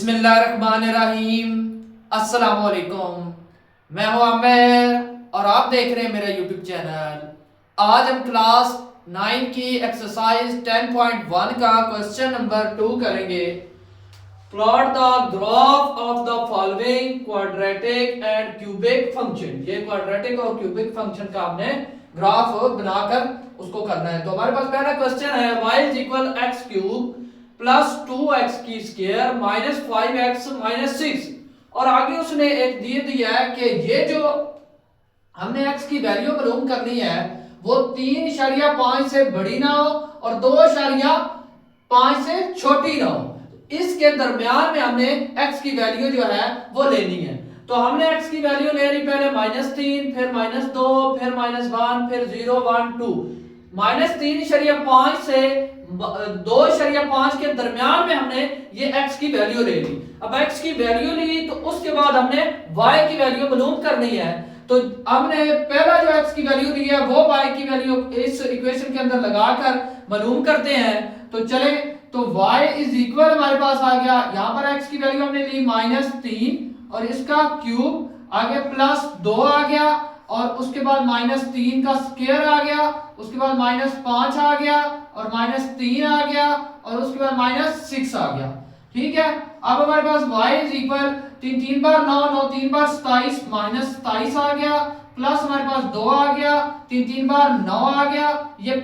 बिस्मिल्लाहिर्रहमानिर्रहीम। अस्सलाम वालेकुम। मैं हूं आमिर और आप देख रहे हैं मेरा यूट्यूब चैनल। आज हम क्लास 9 की एक्सरसाइज 10.1 का क्वेश्चन नंबर 2 करेंगे। Plot the graph of the following quadratic and cubic function. ये क्वाड्रेटिक और क्यूबिक फंक्शन का हमने ग्राफ बनाकर उसको करना है। तो हमारे पास पहला क्वेश्चन है y is equal x cube plus 2x की स्क्वायर माइनस 5x माइनस 6। और आगे उसने एक दिया है कि ये जो हमने x की वैल्यू मालूम करनी है वो 3.5 से बड़ी ना हो और 2.5 से छोटी ना हो। इसके दरमियान में हमने x की वैल्यू जो है वो लेनी है। तो हमने x की वैल्यू ले ली पहले -3, फिर -2, फिर -1, फिर 0, 1, 2। -3.5 से 2.5 के दरमियान में हमने ये x की वैल्यू ले ली। अब x की वैल्यू ली तो उसके बाद हमने y की वैल्यू मालूम करनी है। तो हमने पहला जो x की वैल्यू ली है वो y की वैल्यू इस इक्वेशन के अंदर लगाकर मालूम करते हैं। तो चले तो y इज इक्वल हमारे पास आ गया, यहाँ पर x की वैल्यू हमने ली -3 और इसका क्यूब आगे +2 आ गया और उसके बाद -3 का स्क्वायर आ गया, उसके बाद -5 आ गया और -3 आ गया और उसके बाद -6 आ गया। ठीक है, अब हमारे पास y इज इक्वल 3 बार 9, 9 3 बार 27, -27 आ गया प्लस हमारे पास 2 आ गया, 3 बार 9 आ गया, ये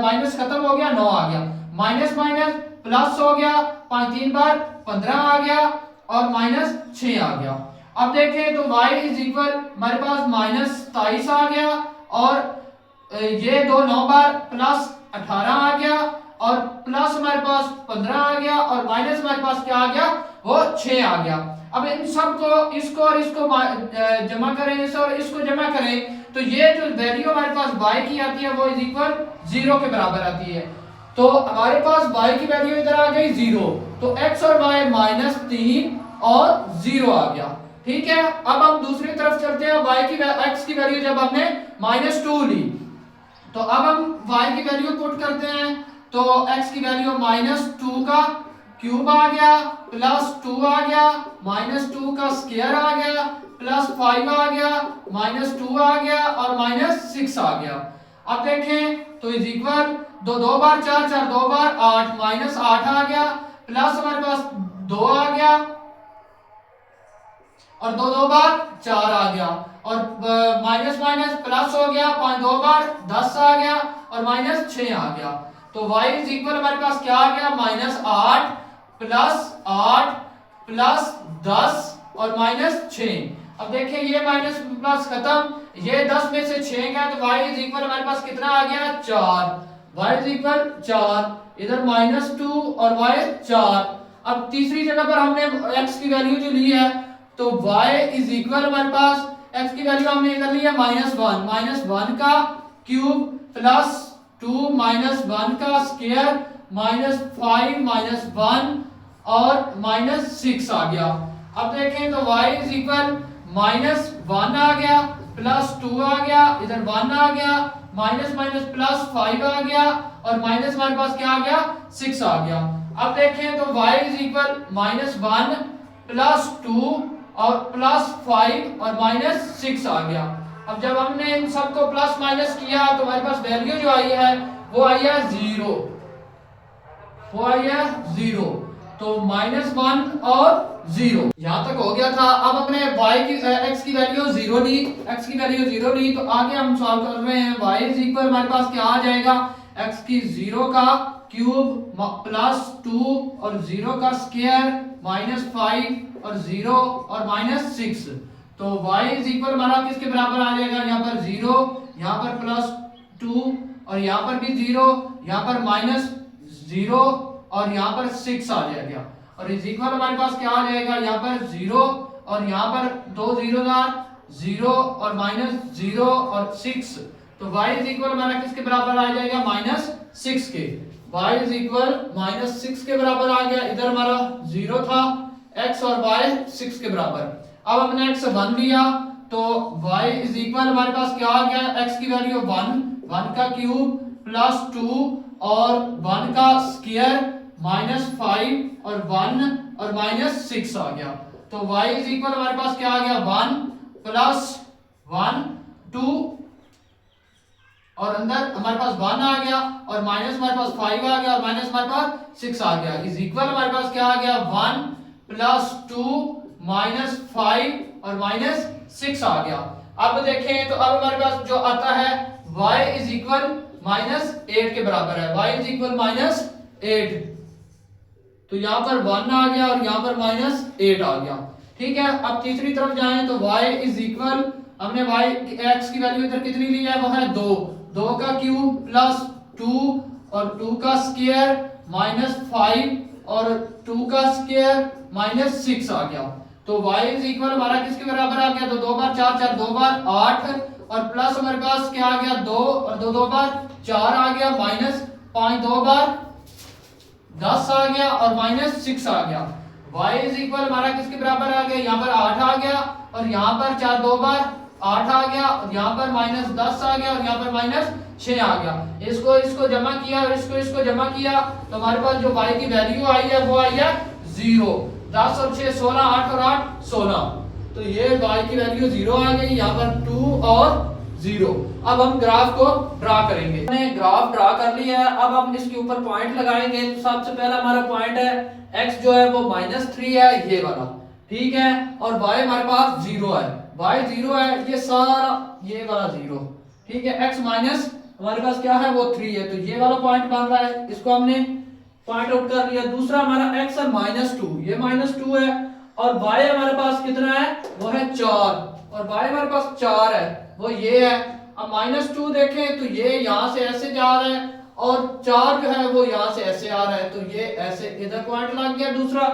माइनस खत्म हो गया, 9 आ गया, माइनस माइनस प्लस हो गया, 3 बार 15 आ गया और -6 आ गया। अब देखें तो y इज इक्वल हमारे पास -27 आ गया और ये 9 बार +18 आ गया और प्लस हमारे पास 15 आ गया और माइनस हमारे पास क्या आ गया वो 6 आ गया। अब इन सब को इसको और इसको जमा करें, इस और इसको जमा करें तो ये जो वैल्यू हमारे पास y की आती है वो इज इक्वल 0 के बराबर आती है। तो हमारे पास y की वैल्यू इधर आ गई 0, तो x और y -3 और 0 आ गया। ठीक है, अब हम दूसरी तरफ चलते हैं। x की वैल्यू जब हमने -2 ली तो अब हम y की वैल्यू पुट करते हैं। तो x की वैल्यू -2 का क्यूब आ गया +2 आ गया, -2 का स्क्वायर आ गया +5 आ गया, -2 आ गया और -6 आ गया। अब देखें तो इज इक्वल 2 बार 4, 4 2 बार 8, -8 आ गया प्लस हमारे पास 2 आ गया और 2 बार 4 आ गया और माइनस माइनस प्लस हो गया, 2 बार 10 आ गया और -6 आ गया। तो y इज इक्वल हमारे पास क्या आ गया -8 प्लस 10 और -6। अब देखिए ये माइनस प्लस खत्म, ये 10 में से 6 गया तो y इज इक्वल हमारे पास कितना आ गया 4। y इज इक्वल 4, इधर -2 और y 4। अब तीसरी जगह पर हमने x की वैल्यू जो ली है तो y इज इक्वल हमारे पास x की वैल्यू हमने इधर ली है -1 का क्यूब +2 -1 का स्क्वायर -5 -1 और -6 आ गया। अब देखें तो y इज इक्वल -1 आ गया +2 आ गया, इधर 1 आ गया, माइनस माइनस +5 आ गया और माइनस हमारे पास क्या आ गया 6 आ गया। अब देखें तो y इज इक्वल -1 +2 और +5 और -6 आ गया। अब जब हमने इन सबको प्लस माइनस किया तो हमारे पास वैल्यू जो आई है वो आई है 0, वो आई है 0। तो -1 और 0 यहां तक हो गया था। अब हमने x की वैल्यू 0 ली, x की वैल्यू 0 ली तो आगे हम सॉल्व कर रहे हैं। y इज इक्वल हमारे पास क्या आ जाएगा x की 0 का क्यूब +2 और 0 का स्क्वायर -5 और 0 और -6। तो y इज इक्वल हमारा किसके बराबर आ जाएगा, यहाँ पर 0, यहाँ पर +2 और यहाँ पर भी 0, यहाँ पर -0 और यहाँ पर 6 आ जाएगा और इज इक्वल हमारे पास क्या आ जाएगा, यहाँ पर 0 और यहाँ पर 2 0 और -0 और 6। तो y इज इक्वल हमारा किसके बराबर आ जाएगा -6 के। y इज इक्वल -6 के बराबर आ गया, इधर हमारा 0 था, x और y 6 के बराबर। अब हमने x 1 लिया तो y इज इक्वल हमारे पास क्या आ गया, x की वैल्यू 1 का क्यूब +2 और 1 का स्क्वायर -5 और 1 और माइनस 6 आ गया। तो y इज इक्वल हमारे पास क्या आ गया 1 प्लस 1 2 और अंदर हमारे पास 1 आ गया और माइनस हमारे पास 5 आ गया और माइनस हमारे पास 6 आ गया इज इक्वल हमारे पास क्या आ गया 1 प्लस 2 माइनस 5 और माइनस 6 आ गया। अब देखें तो अब हमारे पास जो आता है y इज इक्वल माइनस 8 के बराबर है, y इज इक्वल माइनस 8। तो यहाँ पर 1 आ गया और यहाँ पर माइनस 8 आ गया। ठीक है, अब तीसरी तरफ जाएं तो y इज इक्वल हमने y x की वैल्यू इधर कितनी ली है वो है 2 का क्यूब प्लस 2 और 2 का स्क्वायर माइनस 5 और 2 का स्क्वायर माइनस 6 आ गया। तो y इज इक्वल हमारा किसके बराबर आ गया, तो 2 बार 4 4 2 बार 8 और प्लस हमारे पास क्या आ गया 2 और 2 2 बार 4 आ गया माइनस 5 2 बार 10 आ गया और माइनस 6 आ गया। y इज इक्वल हमारा किसके बराबर आ गया, यहाँ पर 8 आ गया और यहाँ पर 4 2 बार 8 आ गया और यहाँ पर माइनस 10 आ गया और यहाँ पर माइनस 6 आ गया। इसको जमा किया और इसको जमा किया तो हमारे पास जो y की वैल्यू आई है वो आई है 0। 10 और 6 16 8 और 8 16। तो ये y की वैल्यू 0 आ गई, यहाँ पर 2 और 0। अब हम ग्राफ को ड्रा करेंगे। हमने ग्राफ ड्रा कर लिया है, अब हम इसके ऊपर पॉइंट लगाएंगे। तो सबसे पहला हमारा पॉइंट है x जो है वो -3 है ये वाला, ठीक है, और y हमारे पास 0 है, y 0 है, ये सारा ये वाला 0, ठीक है। x माइनस हमारे पास क्या है वो 3 है, तो ये वाला पॉइंट बन रहा है, इसको हमने पॉइंट आउट कर लिया। दूसरा हमारा x है -2, ये -2 है और y हमारे पास कितना है वो है 4 और y हमारे पास 4 है वो ये है। अब -2 देखें तो ये यहाँ से ऐसे जा रहा है और 4 जो है वो यहाँ से ऐसे आ रहा है, तो ये ऐसे इधर पॉइंट लग गया दूसरा।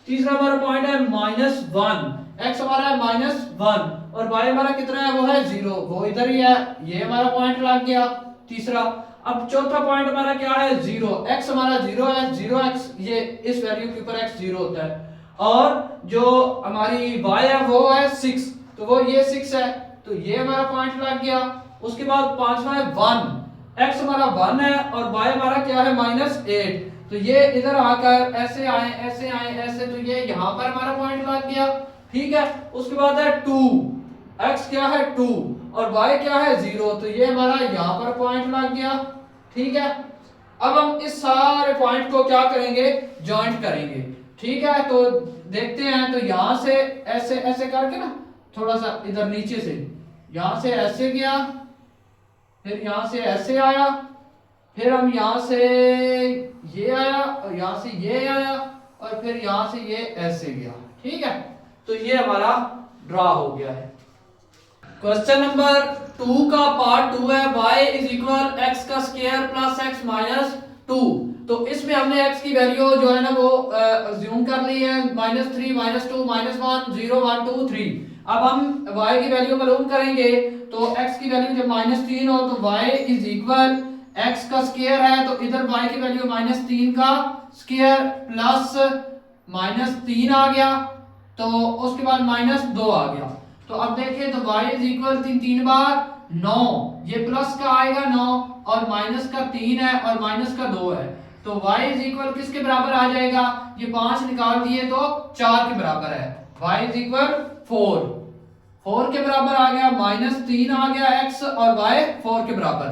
तीसरा हमारा पॉइंट है -1, x हमारा है -1 और y हमारा कितना है वो है 0, वो इधर ही है, ये हमारा पॉइंट लग गया तीसरा। अब चौथा पॉइंट हमारा क्या है 0, x हमारा 0 है, 0x ये इस वैल्यू के ऊपर x 0 होता है और जो हमारी y है वो है 6, तो वो ये 6 है, तो ये हमारा पॉइंट लग गया। उसके बाद पांचवा है 1, x हमारा 1 है और y हमारा क्या है -8, तो ये इधर आकर ऐसे आए ऐसे, तो ये यहाँ पर हमारा पॉइंट लग गया, ठीक है। उसके बाद है 2, x क्या है 2 और y क्या है 0, तो ये हमारा यहाँ पर पॉइंट लग गया, ठीक है। अब हम इस सारे पॉइंट को क्या करेंगे जॉइंट करेंगे, ठीक है। तो देखते हैं, तो यहाँ से ऐसे ऐसे करके ना थोड़ा सा इधर नीचे से यहाँ से ऐसे गया, फिर यहाँ से ऐसे आया, फिर हम यहाँ से ये आया और यहाँ से ये आया और फिर यहाँ से ये ऐसे गया, ठीक है। तो ये हमारा ड्रा हो गया है। क्वेश्चन नंबर 2 का पार्ट 2 है y इज इक्वल x का स्क्वायर प्लस x माइनस 2। तो इसमें हमने x की वैल्यू जो है ना वो अज्यूम कर ली है -3 -2 -1 0 1 2 3। अब हम y की वैल्यू मालूम करेंगे, तो x की वैल्यू जब -3 हो तो y इज इक्वल x का स्क्वायर है, तो इधर y की वैल्यू -3 का स्क्वायर प्लस -3 आ गया, तो उसके बाद -2 आ गया। तो अब देखिए तो y इज इक्वल 3 बार 9, ये प्लस का आएगा 9 और माइनस का 3 है और माइनस का 2 है, तो y इज इक्वल किसके बराबर आ जाएगा, ये 5 निकाल दिए तो 4 के बराबर है, y इज इक्वल 4 के बराबर आ गया, -3 आ गया x और y 4 के बराबर।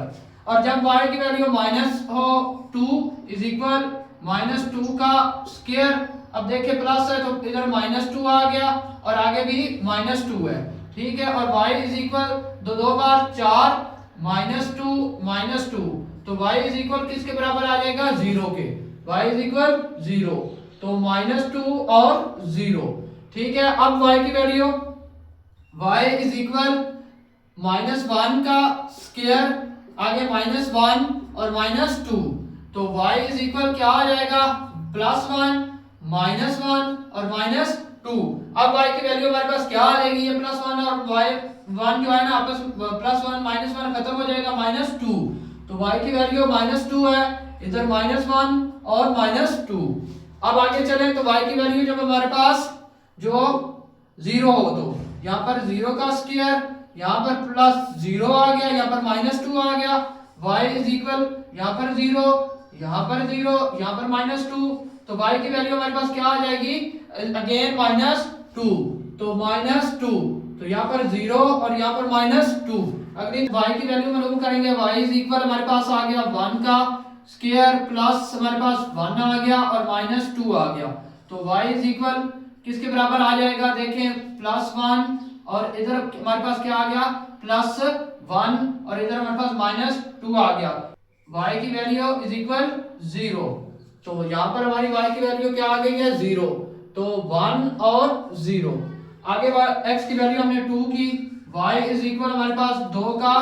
और जब y की वैल्यू -2 इज इक्वल -2 का स्क्वायर, अब देखिए प्लस है तो इधर -2 आ गया और आगे भी -2 है, ठीक है। और y इज इक्वल 2 बार 4 -2 तो y इज इक्वल किसके बराबर आ जाएगा 0 के, y इज इक्वल 0, तो -2 और 0, ठीक है। अब y की वैल्यू y इज इक्वल -1 का स्क्वायर, आगे -1 और -2, तो y इज इक्वल क्या आ जाएगा +1 -1 और -2। अब y की वैल्यू हमारे पास क्या आ जाएगी, ये +1 और y1 जो है ना आपस +1 -1 खत्म हो जाएगा -2, तो y की वैल्यू -2 है, इधर -1 और -2। अब आगे चलें तो y की वैल्यू जब हमारे पास जो 0 हो तो यहाँ पर 0 का स्क्वायर, यहाँ पर +0 आ गया, यहाँ पर -2 आ गया, y इज इक्वल यहाँ पर 0 यहाँ पर 0 यहाँ पर -2, तो y की वैल्यू हमारे पास क्या आ जाएगी, अगेन -2, तो -2, तो यहाँ पर 0 और यहाँ पर -2। अगली y की वैल्यू मालूम करेंगे, y इज इक्वल हमारे पास आ गया 1 का स्क्वायर प्लस हमारे पास 1 आ गया और -2 आ गया, तो y इज इक्वल किसके बराबर आ जाएगा, देखें +1 और इधर हमारे पास क्या आ गया +1 और इधर हमारे पास -2 आ गया, y की वैल्यू इज इक्वल 0। तो यहाँ पर हमारी y की वैल्यू क्या आ गई है 0, तो 1 और 0। आगे x की वैल्यू हमने 2 की, y इज इक्वल हमारे पास 2 का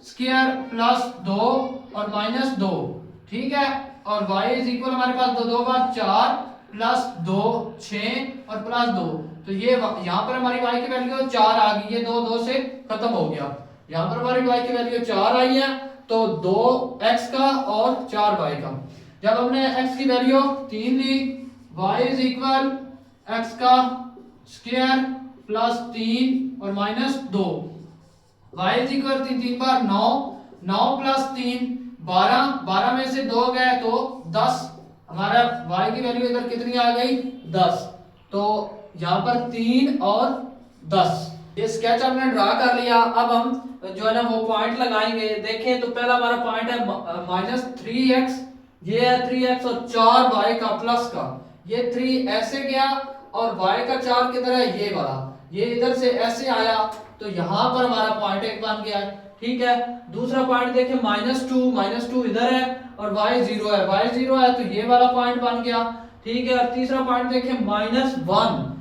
स्क्वायर प्लस 2 और -2, ठीक है, और y इज इक्वल हमारे पास 2 2 बार 4 प्लस 2 6 और प्लस 2, तो ये यहाँ पर हमारी y की वैल्यू 4 आ गई, ये 2 2 से खत्म हो गया। यहाँ पर हमारी y की वैल्यू 4 आई है, तो 2x का और 4y का। जब हमने x की वैल्यू 3 ली, y इज इक्वल x का स्क्वायर प्लस 3 और -2, y इज इक्वल 3 3 बार 9, 9 प्लस 3 12, 12 में से 2 गए तो 10, हमारा y की वैल्यू इधर कितनी आ गई 10, तो यहाँ पर 3 और 10। ये स्केच हमने ड्रा कर लिया। अब हम जो है ना वो पॉइंट लगाएंगे। देखें तो पहला हमारा पॉइंट है -3x, ये है 3x और 4y का प्लस का, ये 3 ऐसे गया और y का 4 किधर है, ये वाला, ये इधर से ऐसे आया, तो यहाँ पर हमारा पॉइंट एक बन गया है, ठीक है। दूसरा पॉइंट देखें -2 इधर है और y 0 है, y 0 है, तो ये वाला पॉइंट बन गया, ठीक है। और तीसरा पॉइंट देखें -1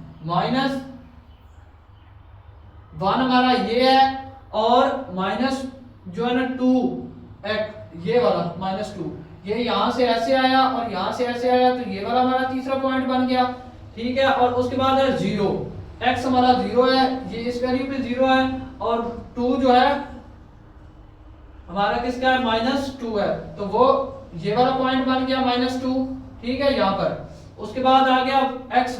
हमारा ये है और माइनस जो है ना 2 ये वाला -2, ये यहाँ से ऐसे आया और यहाँ से ऐसे आया, तो ये वाला हमारा तीसरा पॉइंट बन गया, ठीक है। और उसके बाद है 0, x हमारा 0 है, ये इस वैल्यू पे 0 है, और 2 जो है हमारा किसका है -2 है, तो वो ये वाला पॉइंट बन गया -2, ठीक है यहाँ पर। उसके बाद आ गया x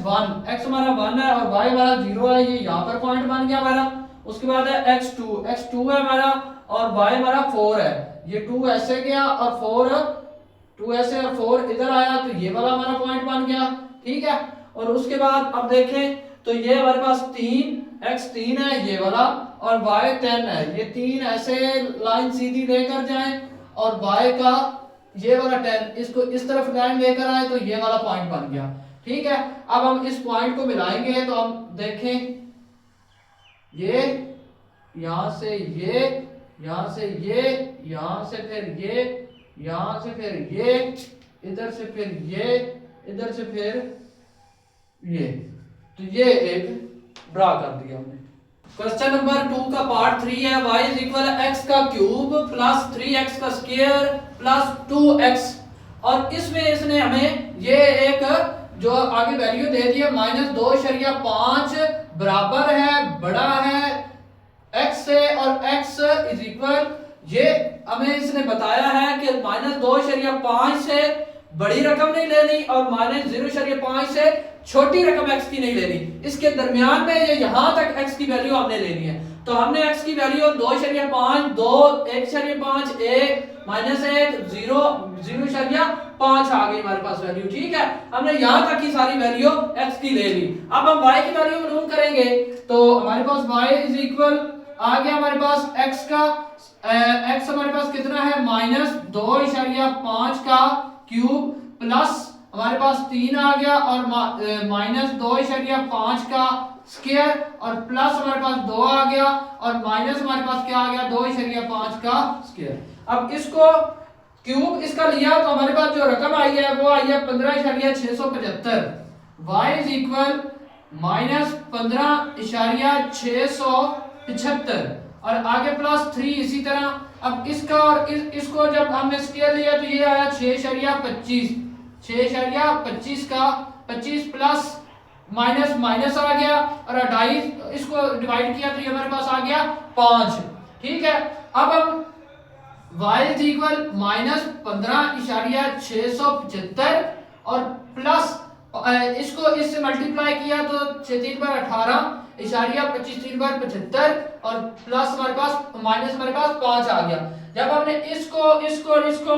हमारा 1 है और y हमारा 0 है, ये यहाँ पर पॉइंट बन गया हमारा। उसके बाद है x2 है हमारा और y हमारा 4 है, ये 2 ऐसे गया और 2 ऐसे और 4 इधर आया, तो ये वाला हमारा पॉइंट बन गया, ठीक है। और उसके बाद अब देखें तो ये हमारे पास 3 है ये वाला और y 10 है, ये 3 ऐसे लाइन सीधी लेकर जाएं और y का ये वाला 10 इसको इस तरफ लाइन लेकर आए, तो ये वाला पॉइंट बन गया, ठीक है। अब हम इस पॉइंट को मिलाएंगे, तो हम देखें ये यहां से ये, यहां से ये, यहां से फिर ये, यहां से फिर ये, इधर से फिर ये, इधर से फिर ये, तो ये एक ड्रा कर दिया हमने। क्वेश्चन नंबर 2 का पार्ट 3 है, y इज इक्वल x का क्यूब प्लस 3x का स्क्वायर प्लस 2x, और इसमें इसने हमें ये एक जो आगे वैल्यू दे दी है -2.5 बराबर है, बड़ा है x से, और x इज इक्वल ये हमें इसने बताया है कि -2.5 से बड़ी रकम नहीं लेनी और -0.5 से छोटी रकम x की नहीं लेनी, इसके दरमियान में ये यहां तक x की वैल्यू हमने लेनी है। तो हमने x की वैल्यू 2.5 2 1.5 1 -1 0 0.5 आ गई हमारे पास वैल्यू, ठीक है। हमने यहां तक की सारी वैल्यू x की ले ली। अब हम y की वैल्यू मालूम करेंगे, तो हमारे पास y इज इक्वल आ गया हमारे पास x का x हमारे पास कितना है -2.5 का क्यूब प्लस हमारे पास 3 आ गया और -2.5 का स्क्वायर और प्लस हमारे पास 2 आ गया और माइनस हमारे पास क्या आ गया 2.5 का स्क्वायर। अब इसको क्यूब इसका लिया तो हमारे पास जो रकम आई है वो आई है 15.675। y इज इक्वल -15.675 और आगे +3 इसी तरह। अब इसका और इसको जब हमने स्क्वायर लिया तो ये आया 6.25 का 25 प्लस माइनस माइनस आ गया और 2.5 इसको डिवाइड किया तो ये हमारे पास आ गया 5, ठीक है। अब हम y इज इक्वल -15.675 और प्लस इसको इससे मल्टीप्लाई किया तो 6 3 पर 18 इशारिया 25 3 बार 75 और प्लस हमारे पास माइनस हमारे पास 5 आ गया। जब हमने इसको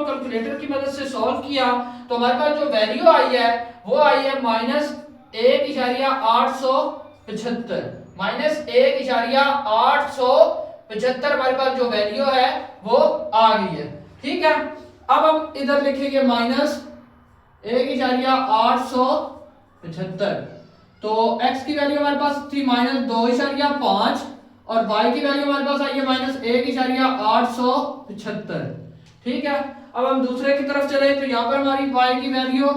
कैलकुलेटर की मदद से सॉल्व किया तो हमारे पास जो वैल्यू आई है वो आई है -1.875 -1.875 हमारे पास जो वैल्यू है वो आ गई है। ठीक है, अब हम इधर लिखेंगे -1.875। तो x की वैल्यू हमारे पास थी -2.5 और y की वैल्यू हमारे पास आई है -1.875। ठीक है, अब हम दूसरे की तरफ चले तो यहाँ पर हमारी y की वैल्यू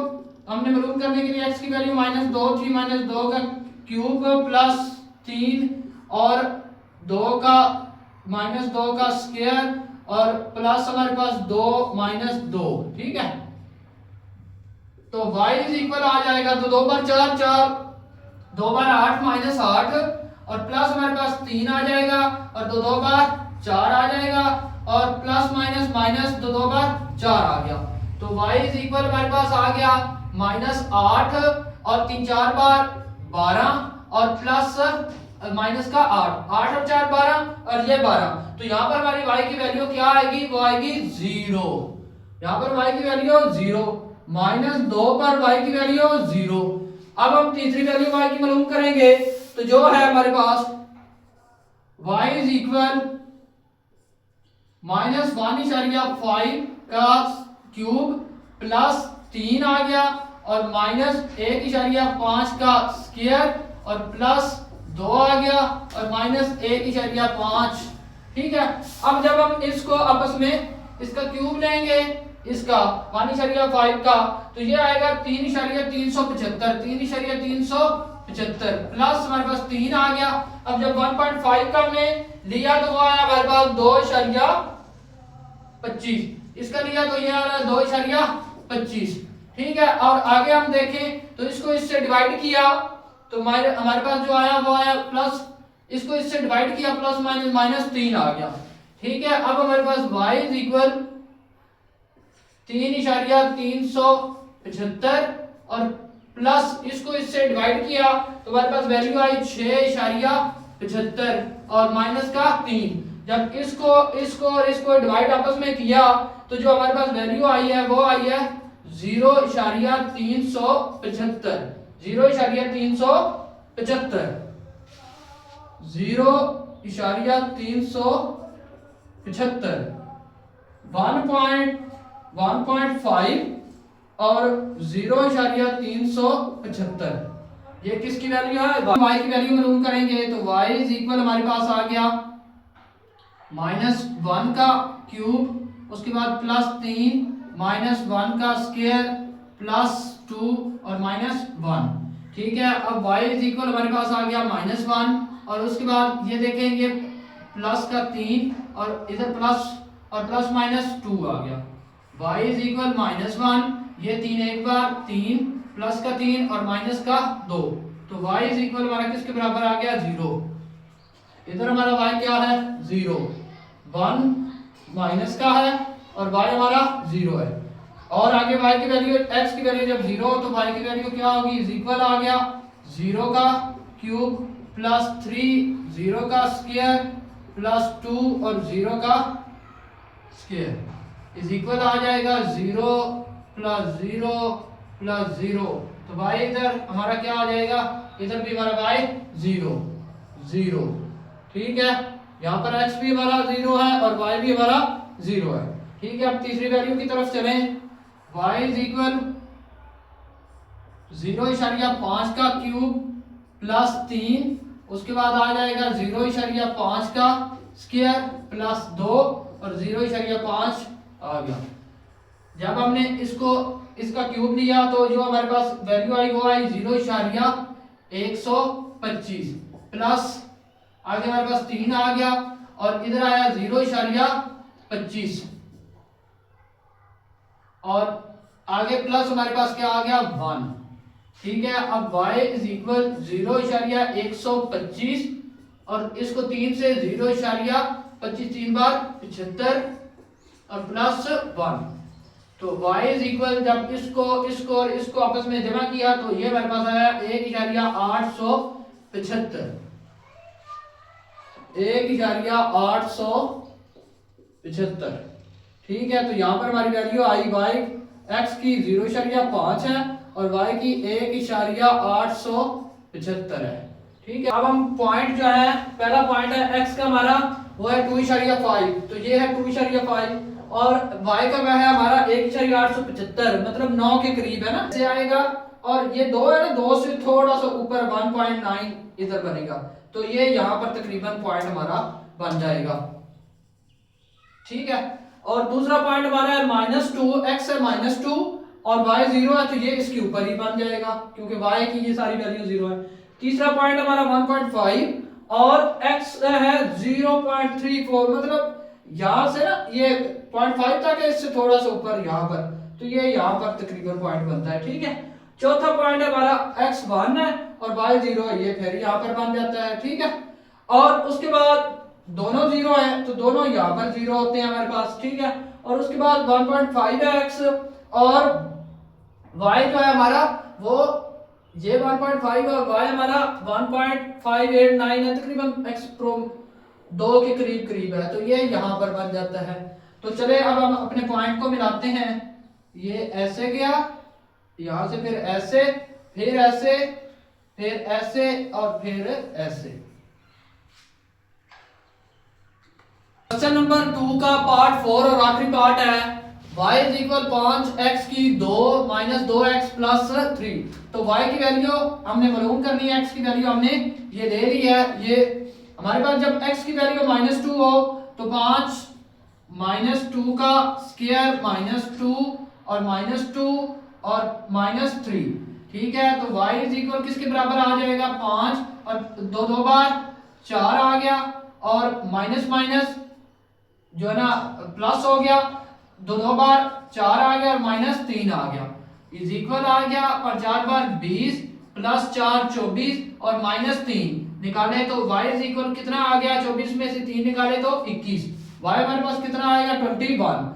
हमने मालूम करने के लिए x की वैल्यू -2 थी, -2 का क्यूब प्लस 3 और 2 का स्क्वायर और प्लस हमारे पास 2 -2। ठीक है, तो y इज इक्वल आ जाएगा तो 2 बार 4 4, 2 बार 8 -8 और प्लस हमारे पास 3 आ जाएगा और 2 बार 4 आ जाएगा और प्लस माइनस माइनस 2 बार 4 आ गया। तो y इज इक्वल हमारे पास आ गया -8 और 3 4 बार 12 और प्लस माइनस का 8 और 4 12 और ये 12। तो यहाँ पर हमारी y की वैल्यू क्या आएगी, वो आएगी 0। यहाँ पर y की वैल्यू 0, -2 पर y की वैल्यू 0। अब हम तीसरी वैल्यू y की मालूम करेंगे तो जो है हमारे पास y इज इक्वल -1.5 का क्यूब प्लस 3 आ गया और -1.5 का स्क्वायर और प्लस 2 आ गया और -1.5। ठीक है, अब जब हम इसको आपस में इसका क्यूब लेंगे इसका 1.5 का तो ये आएगा 3.375 प्लस हमारे पास 3 आ गया। अब जब 1.5 का हमने लिया तो वो आया हमारे पास 2.25, इसका लिया तो ये आ रहा है 2.25। ठीक है, और आगे हम देखें तो इसको इससे डिवाइड किया तो हमारे पास जो आया वो आया प्लस, इसको इससे डिवाइड किया प्लस -3 आ गया। ठीक है, अब हमारे पास y इज इक्वल 3.375 और प्लस इसको इससे डिवाइड किया तो हमारे पास वैल्यू आई 6.75 और माइनस का 3। जब इसको डिवाइड आपस में किया तो जो हमारे पास वैल्यू आई है वो आई है 0.375 0.375 1.5 और 0.375 ये किसकी वैल्यू है, y की वैल्यू मालूम करेंगे तो y इज इक्वल हमारे पास आ गया -1 का क्यूब, उसके बाद प्लस 3 -1 का स्क्वायर प्लस 2 और -1। ठीक है, अब y इज इक्वल हमारे पास आ गया -1 और उसके बाद ये देखेंगे प्लस का 3 और इधर प्लस और प्लस -2 आ गया। y इज इक्वल -1, ये 3 एक बार 3 प्लस का 3 और माइनस का 2, तो y इज इक्वल हमारा किसके बराबर आ गया 0। इधर हमारा y क्या है 0, 1 माइनस का है और y हमारा 0 है। और आगे y की वैल्यू x की वैल्यू जब 0 हो तो y की वैल्यू क्या होगी, इज इक्वल आ गया 0 का क्यूब प्लस 3 0 का स्क्वायर प्लस 2 और 0 का स्क्वायर इज इक्वल आ जाएगा 0 प्लस 0 प्लस 0। तो y इधर हमारा क्या आ जाएगा, इधर भी हमारा y 0 0। ठीक है, यहाँ पर x भी हमारा 0 है और y भी हमारा 0 है। ठीक है, अब तीसरी वैल्यू की तरफ चलें, y इज इक्वल 0.5 का क्यूब प्लस 3, उसके बाद आ जाएगा 0.5 का स्क्वायर प्लस 2 और 0.5 आ गया। जब हमने इसका क्यूब लिया तो जो हमारे पास वैल्यू आई वो आई 0.125 प्लस आगे हमारे पास 3 आ गया और इधर आया 0.25 और आगे प्लस हमारे पास क्या आ गया 1। ठीक है, अब y इज इक्वल 0.125 और इसको 3 से 0.25 3 बार 75 और प्लस 1। तो y इज इक्वल जब इसको आपस में जमा किया तो ये हमारे पास आया 1.875। 1,875। ठीक है, तो यहाँ पर हमारी वैल्यू आई वाई एक्स की 0,5 है और वाई की 1,875 है। ठीक है, अब हम पॉइंट जो है, पहला पॉइंट है एक्स का हमारा वो है 2,5, तो ये है 2,5 और y का वह है हमारा 1,875, मतलब 9 के करीब है ना, से आएगा। और ये 2 है ना, 2 से थोड़ा सा ऊपर 1.9 इधर बनेगा, तो ये यहाँ पर तकरीबन पॉइंट हमारा बन जाएगा। ठीक है, और दूसरा पॉइंट हमारा है -2, x है -2 और y 0 है, तो ये इसके ऊपर ही बन जाएगा क्योंकि y की ये सारी वैल्यू 0 है। तीसरा पॉइंट हमारा 1.5 और x है 0.34, मतलब यहां से ना ये 0.5 तक है, इससे थोड़ा सा ऊपर यहाँ पर, तो ये यहाँ पर तकरीबन पॉइंट बनता है। ठीक है, चौथा पॉइंट हमारा x 1 है और y 0 है, ये फिर यहाँ पर बन जाता है। ठीक है, और उसके बाद दोनों 0 है तो दोनों यहाँ पर 0 होते हैं हमारे पास। ठीक है, और उसके बाद 1.5 है x और y जो है हमारा वो ये 1.5 और y हमारा 1.589 है, तकरीबन x प्रो 2 के करीब करीब है, तो ये यहाँ पर बन जाता है। तो चले अब हम अपने पॉइंट को मिलाते हैं। ये ऐसे गया, यहां से फिर ऐसे, फिर ऐसे, फिर ऐसे और फिर ऐसे। क्वेश्चन नंबर 2 का पार्ट 4 और आखिरी पार्ट है y = 5x की 2 - 2x + 3। तो y की वैल्यू हमने मालूम करनी है, x की वैल्यू हमने ये ले ली है। ये हमारे पास जब x की वैल्यू -2 हो तो 5 -2 का स्क्वायर -2 और -2 और -3। ठीक है, तो y = किसके बराबर आ जाएगा, 5 और 2 बार 4 आ गया और माइनस माइनस जो है ना प्लस हो गया, 2 बार 4 आ गया और -3 आ गया, इज इक्वल आ गया और 4 बार 20 प्लस 4 24 और -3 निकाले तो y = कितना आ गया, 24 में से 3 निकाले तो 21। y हमारे पास कितना आएगा, 21।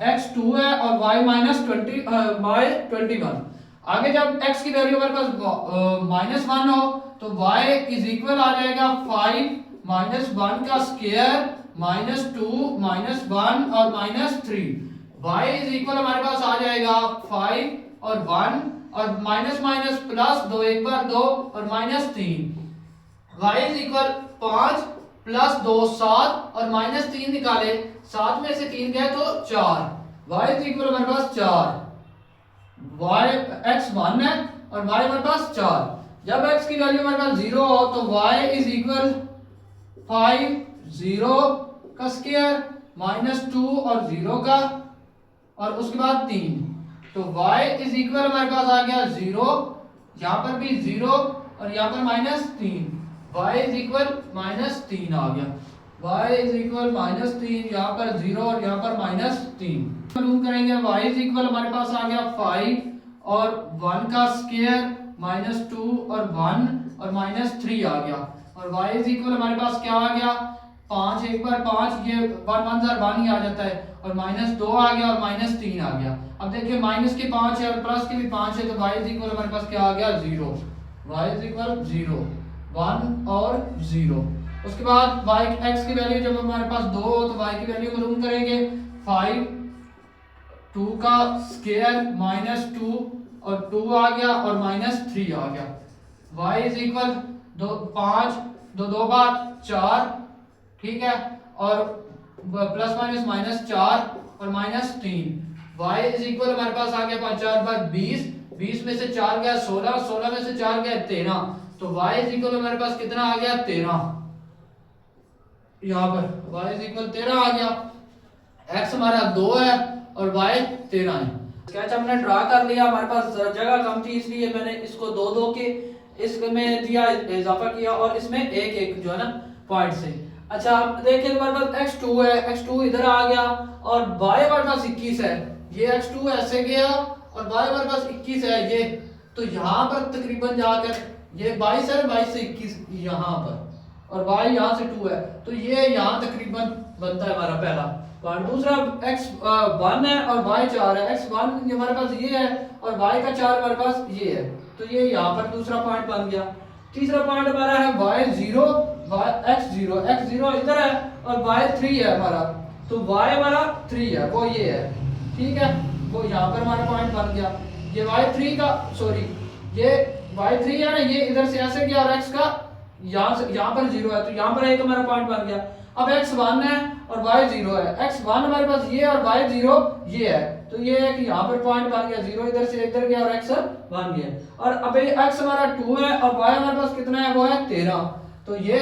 x 2 है और y -21। आगे जब x की वैल्यू हमारे पास -1 हो तो y = आ जाएगा 5 -1 का स्क्वायर -2 -1 और -3। y हमारे पास आ जाएगा 5 और 1 और माइनस माइनस प्लस 2 एक बार 2 और -3। y 5 प्लस 2 7 और -3 निकाले, 7 में से 3 गए तो 4। y हमारे पास 4, y x 1 है और y हमारे पास 4। जब x की वैल्यू हमारे पास 0 हो तो y 5 0 का स्क्वायर -2 और 0 का और उसके बाद 3, तो y हमारे पास आ गया 0, यहाँ पर भी 0 और यहाँ पर -3, y -3 आ गया, y -3, यहाँ पर 0 और यहाँ पर -3। मालूम करेंगे y हमारे पास आ गया 5 और 1 का स्क्वायर -2 और 1 और -3 आ गया और y हमारे पास क्या आ गया, 5 एक बार 5, ये 1 1 1 ही आ जाता है और -2 आ गया और -3 आ गया। अब देखिए माइनस के 5 है और प्लस के भी 5 है, तो y हमारे पास क्या आ गया, 0, y 0 1 और 0। उसके बाद y x की वैल्यू जब हमारे पास 2 हो तो y की वैल्यू मालूम करेंगे, 5 2 का स्क्वायर -2 और 2 आ गया और -3 आ गया, y 5 2 बार 4। ठीक है, और प्लस माइनस -4 और -3। y हमारे पास आ गया 5 4 बार 20, 20 में से 4 गया 16, 16 में से 4 गया 13, तो y हमारे पास कितना आ गया, 13। यहाँ पर y 13 आ गया, x हमारा 2 है और y 13 है। स्केच हमने ड्रा कर लिया, हमारे पास जगह कम थी इसलिए मैंने इसको 2 2 के इसमें दिया, इजाफा किया और इसमें एक एक जो है ना पॉइंट से। अच्छा अब देखिए हमारे पास x2 है, x2 इधर आ गया और y हमारे पास 21 है, ये x2 ऐसे गया और y हमारे पास 21 है ये, तो यहाँ पर तकरीबन जाकर ये 22 है, 22 से 21 यहाँ पर और y यहाँ से 2 है, तो ये यहाँ तकरीबन बनता है हमारा पहला पॉइंट। दूसरा x1 है और y 4 है, x1 हमारे पास ये है और y का 4 हमारे पास ये है, तो ये यहाँ पर दूसरा पॉइंट बन गया। तीसरा पॉइंट हमारा है y 0 एक्स जीरो इधर है और वाई 3 है हमारा, तो वाई हमारा 3 है, वो ये है, ठीक है, वो यहाँ पर हमारा पॉइंट बन गया। ये y3 का सॉरी ये y3 है ना, ये इधर से ऐसे गया और x का यहाँ से यहाँ पर 0 है, तो यहाँ पर एक हमारा पॉइंट बन गया। अब x 1 है और y 0 है, x 1 हमारे पास ये और y 0 ये है, तो ये है कि यहाँ पर पॉइंट बन गया, 0 इधर से इधर गया और x 1 गया। और अब ये x हमारा 2 है और y हमारे पास कितना है, वो है 13, तो ये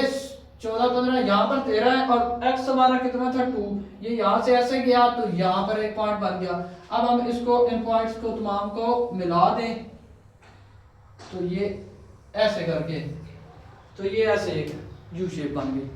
14 15 यहाँ पर 13 है और x हमारा कितना था 2, ये यहाँ से ऐसे गया तो यहाँ पर एक पॉइंट बन गया। अब हम इसको इन पॉइंट्स को तमाम को मिला दें, तो ये ऐसे करके, तो ये ऐसे एक यू शेप बन गई।